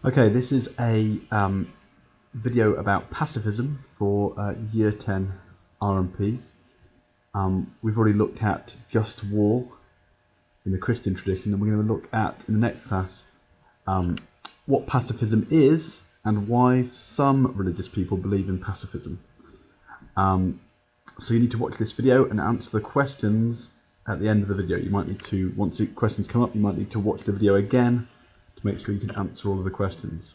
Okay, this is a video about pacifism for Year 10 RMP. We've already looked at just war in the Christian tradition, and we're going to look at, in the next class, what pacifism is and why some religious people believe in pacifism. So you need to watch this video and answer the questions at the end of the video. You might need to, once the questions come up, you might need to watch the video again to make sure you can answer all of the questions.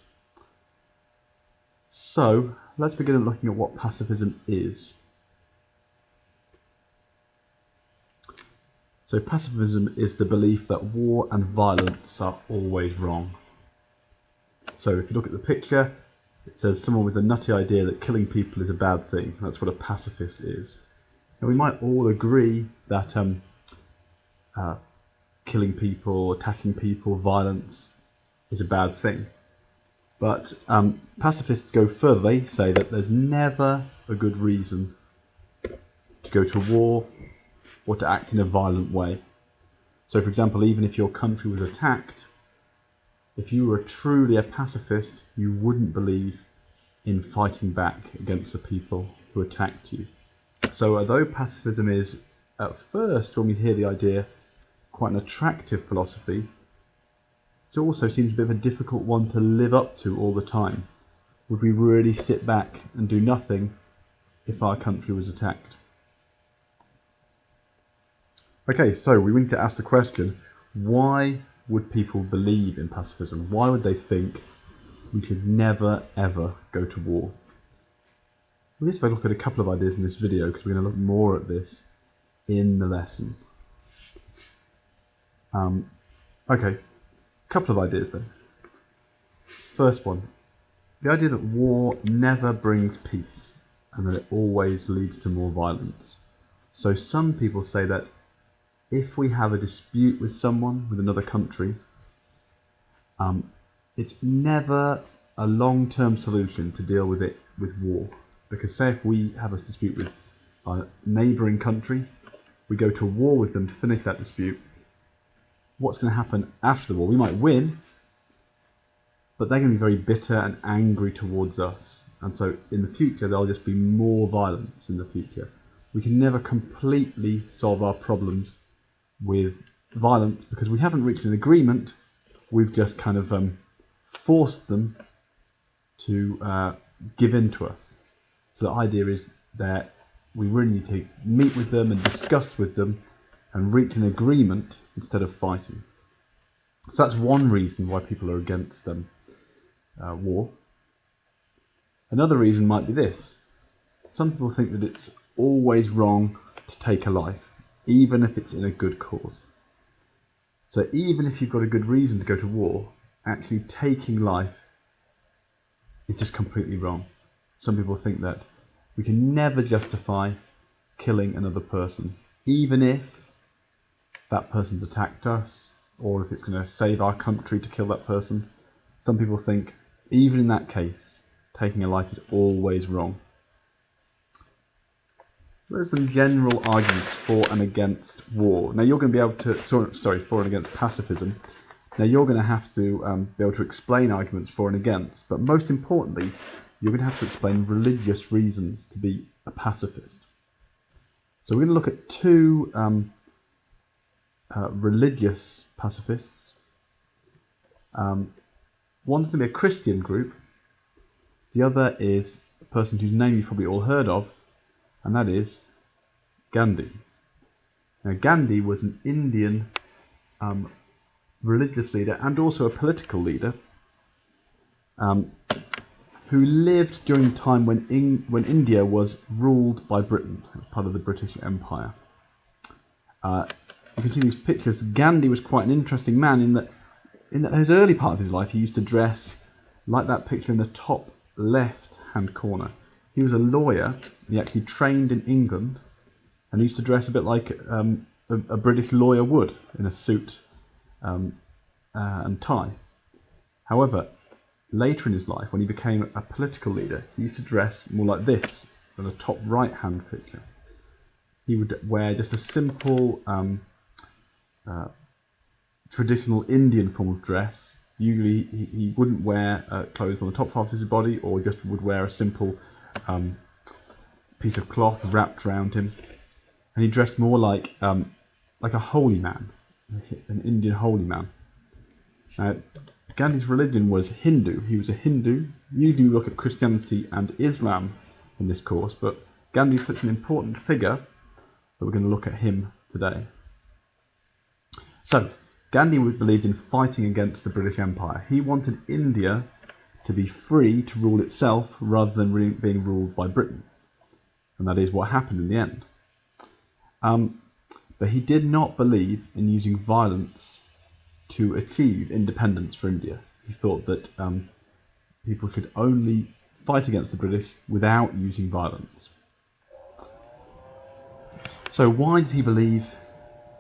So let's begin looking at what pacifism is. So pacifism is the belief that war and violence are always wrong. So if you look at the picture, it says someone with a nutty idea that killing people is a bad thing. That's what a pacifist is. And we might all agree that killing people, attacking people, violence is a bad thing. But pacifists go further. They say that there's never a good reason to go to war or to act in a violent way. So for example, even if your country was attacked, if you were truly a pacifist, you wouldn't believe in fighting back against the people who attacked you. So although pacifism is, at first, when we hear the idea, quite an attractive philosophy, it also seems a bit of a difficult one to live up to all the time. Would we really sit back and do nothing if our country was attacked? Okay, so we need to ask the question, why would people believe in pacifism? Why would they think we should never ever go to war? We'll just look at a couple of ideas in this video because we're going to look more at this in the lesson. Okay, a couple of ideas then. First one, the idea that war never brings peace and that it always leads to more violence. So some people say that if we have a dispute with someone, with another country, it's never a long-term solution to deal with it with war. Because say if we have a dispute with our neighbouring country, we go to war with them to finish that dispute, what's going to happen after the war? We might win, but they're going to be very bitter and angry towards us. And so in the future, there'll just be more violence in the future. We can never completely solve our problems with violence because we haven't reached an agreement. We've just kind of forced them to give in to us. So the idea is that we really need to meet with them and discuss with them and reach an agreement instead of fighting. So that's one reason why people are against war. Another reason might be this. Some people think that it's always wrong to take a life, even if it's in a good cause. So even if you've got a good reason to go to war, actually taking life is just completely wrong. Some people think that we can never justify killing another person, even if that person's attacked us, or if it's going to save our country to kill that person. Some people think, even in that case, taking a life is always wrong. There's some general arguments for and against war. Now you're going to be able to, for and against pacifism. Now you're going to have to be able to explain arguments for and against, but most importantly, you're going to have to explain religious reasons to be a pacifist. So we're going to look at two religious pacifists. One's going to be a Christian group. The other is a person whose name you've probably all heard of, and that is Gandhi. Now Gandhi was an Indian religious leader and also a political leader who lived during the time when India was ruled by Britain, as part of the British Empire. You can see these pictures. Gandhi was quite an interesting man in that in his early part of his life he used to dress like that picture in the top left hand corner. He was a lawyer. He actually trained in England and he used to dress a bit like a British lawyer would, in a suit and tie. However, later in his life, when he became a political leader, he used to dress more like this, in the top right hand picture. He would wear just a simple traditional Indian form of dress Usually he wouldn't wear clothes on the top half of his body, or just would wear a simple piece of cloth wrapped around him, and he dressed more like a holy man, an Indian holy man. Gandhi's religion was Hindu. He was a Hindu. Usually we look at Christianity and Islam in this course, but Gandhi is such an important figure that we're going to look at him today. So, Gandhi believed in fighting against the British Empire. He wanted India to be free to rule itself rather than being ruled by Britain. And that is what happened in the end. But he did not believe in using violence to achieve independence for India. He thought that people could only fight against the British without using violence. So why did he believe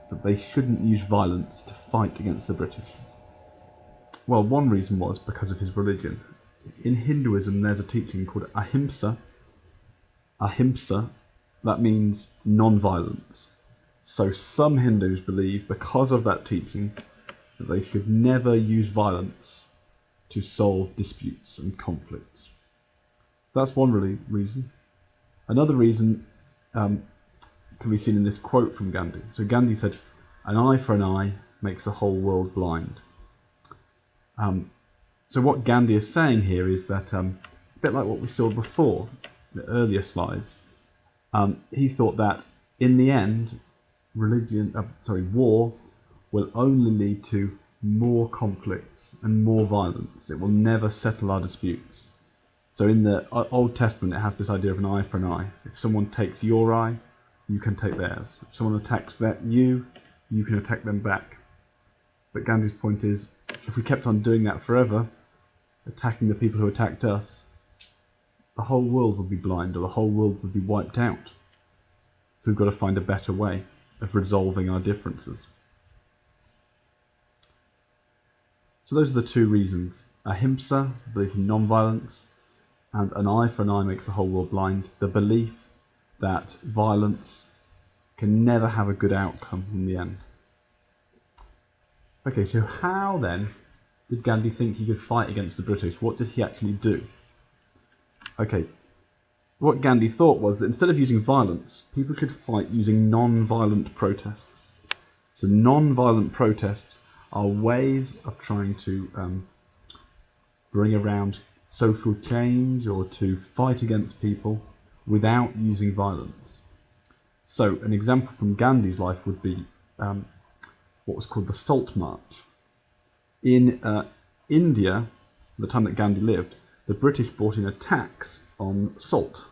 that they shouldn't use violence to fight against the British? Well, one reason was because of his religion. In Hinduism, there's a teaching called ahimsa. Ahimsa, that means non-violence. So some Hindus believe, because of that teaching, that they should never use violence to solve disputes and conflicts. That's one reason. Another reason can be seen in this quote from Gandhi. So Gandhi said, "An eye for an eye makes the whole world blind." So what Gandhi is saying here is that, a bit like what we saw before, the earlier slides, he thought that in the end, war will only lead to more conflicts and more violence. It will never settle our disputes. So in the Old Testament, it has this idea of an eye for an eye. If someone takes your eye, you can take theirs. If someone attacks you can attack them back. But Gandhi's point is, if we kept on doing that forever, attacking the people who attacked us, the whole world would be blind, or the whole world would be wiped out. So we've got to find a better way of resolving our differences. So those are the two reasons. Ahimsa, belief in non-violence, and an eye for an eye makes the whole world blind. The belief that violence can never have a good outcome in the end. Okay, so how then did Gandhi think he could fight against the British? What did he actually do? Okay, what Gandhi thought was that instead of using violence, people could fight using non-violent protests. So non-violent protests are ways of trying to bring around social change or to fight against people without using violence. So an example from Gandhi's life would be what was called the Salt March. In India, at the time that Gandhi lived, the British brought in a tax on salt.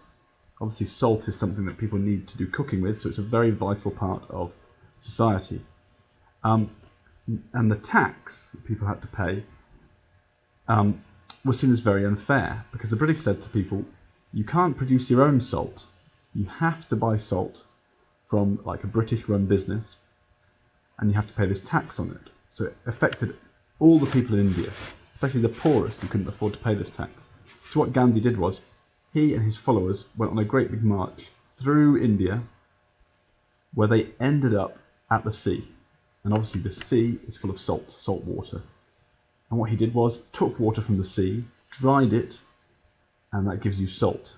Obviously salt is something that people need to do cooking with, so it's a very vital part of society. And the tax that people had to pay was seen as very unfair, because the British said to people, you can't produce your own salt. You have to buy salt from like a British-run business, and you have to pay this tax on it. So it affected all the people in India, especially the poorest who couldn't afford to pay this tax. So what Gandhi did was, he and his followers went on a great big march through India, where they ended up at the sea. And obviously the sea is full of salt water. And what he did was, took water from the sea, dried it, and that gives you salt.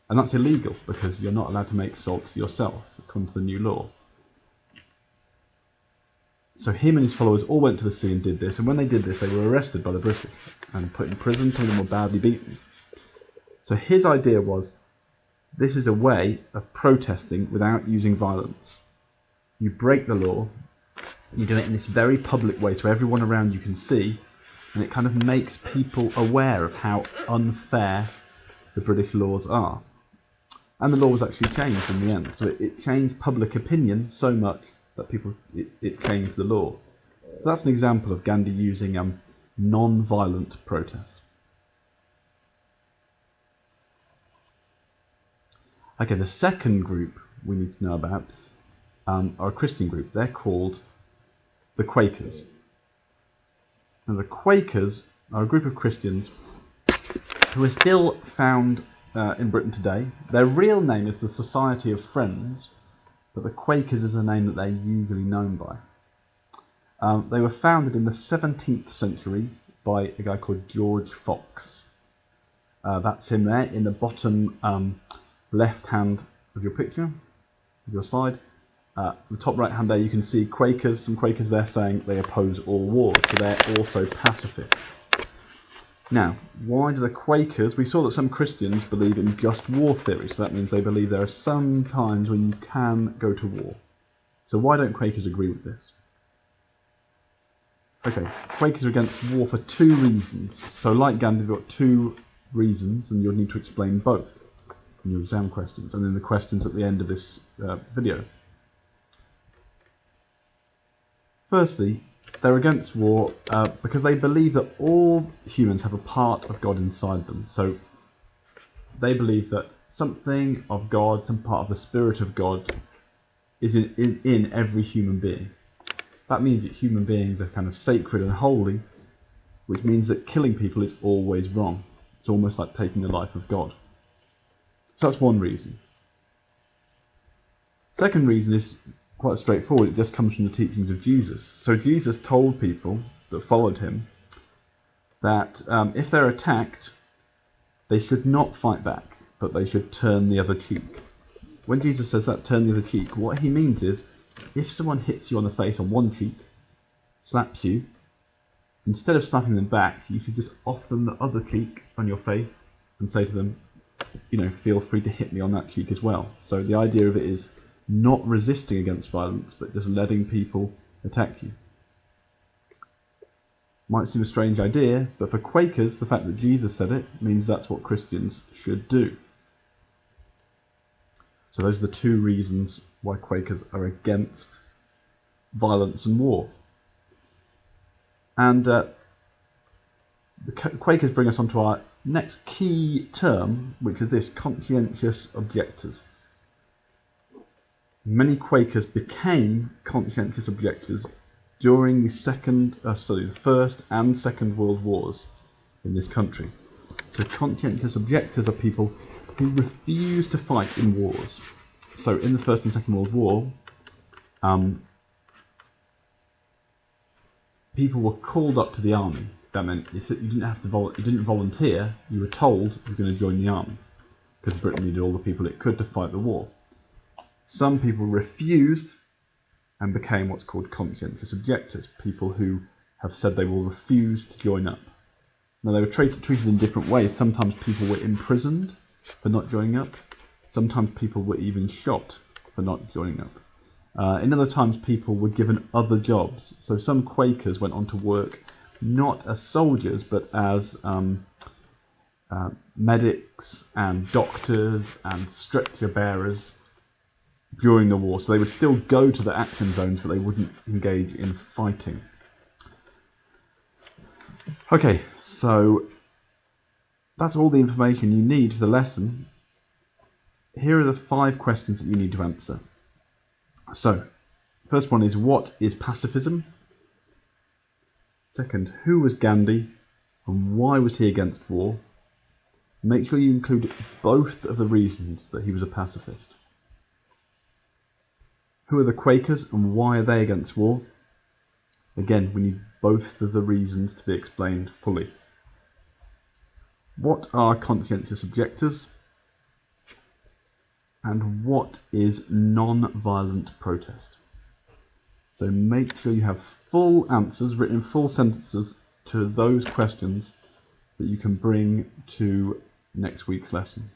And that's illegal, because you're not allowed to make salt yourself, according to the new law. So him and his followers all went to the sea and did this, and when they did this, they were arrested by the British and put in prison. Some of them were badly beaten. So his idea was, this is a way of protesting without using violence. You break the law, you do it in this very public way so everyone around you can see, and it kind of makes people aware of how unfair the British laws are. And the law was actually changed in the end. So it changed public opinion so much that it changed the law. So that's an example of Gandhi using non-violent protest. Okay, the second group we need to know about are a Christian group. They're called the Quakers. And the Quakers are a group of Christians who are still found in Britain today. Their real name is the Society of Friends, but the Quakers is the name that they're usually known by. They were founded in the 17th century by a guy called George Fox. That's him there in the bottom left hand of your picture, of your slide. The top right hand there you can see Quakers, some Quakers there saying they oppose all wars, so they're also pacifists. Now, why do the Quakers, we saw that some Christians believe in just war theory, so that means they believe there are some times when you can go to war. So why don't Quakers agree with this? Okay, Quakers are against war for two reasons. So like Gandhi, we've got two reasons, and you'll need to explain both in your exam questions, and then the questions at the end of this video. Firstly, they're against war because they believe that all humans have a part of God inside them. So they believe that something of God, some part of the Spirit of God is in every human being. That means that human beings are kind of sacred and holy, which means that killing people is always wrong. It's almost like taking the life of God. So that's one reason. Second reason is quite straightforward. It just comes from the teachings of Jesus. So Jesus told people that followed him that if they're attacked, they should not fight back, but they should turn the other cheek. When Jesus says that, turn the other cheek, what he means is, if someone hits you on the face on one cheek, slaps you, instead of slapping them back, you should just offer them the other cheek on your face and say to them, feel free to hit me on that cheek as well. So the idea of it is not resisting against violence, but just letting people attack you. Might seem a strange idea, but for Quakers, the fact that Jesus said it means that's what Christians should do. So those are the two reasons why Quakers are against violence and war. And the Quakers bring us on to our next key term, which is this: conscientious objectors. Many Quakers became conscientious objectors during the First and Second World Wars in this country. So conscientious objectors are people who refuse to fight in wars. So in the First and Second World War, people were called up to the army. That meant you didn't have to you didn't volunteer. You were told you were going to join the army because Britain needed all the people it could to fight the war. Some people refused and became what's called conscientious objectors, people who have said they will refuse to join up. Now, they were treated in different ways. Sometimes people were imprisoned for not joining up. Sometimes people were even shot for not joining up. In other times, people were given other jobs. So some Quakers went on to work not as soldiers, but as medics and doctors and stretcher bearers during the war. So they would still go to the action zones, but they wouldn't engage in fighting. Okay, so that's all the information you need for the lesson. Here are the 5 questions that you need to answer. So, first one is, what is pacifism? Second, who was Gandhi and why was he against war? Make sure you include both of the reasons that he was a pacifist. Who are the Quakers and why are they against war? Again, we need both of the reasons to be explained fully. What are conscientious objectors? And what is non-violent protest? So make sure you have full answers, written in full sentences, to those questions that you can bring to next week's lesson.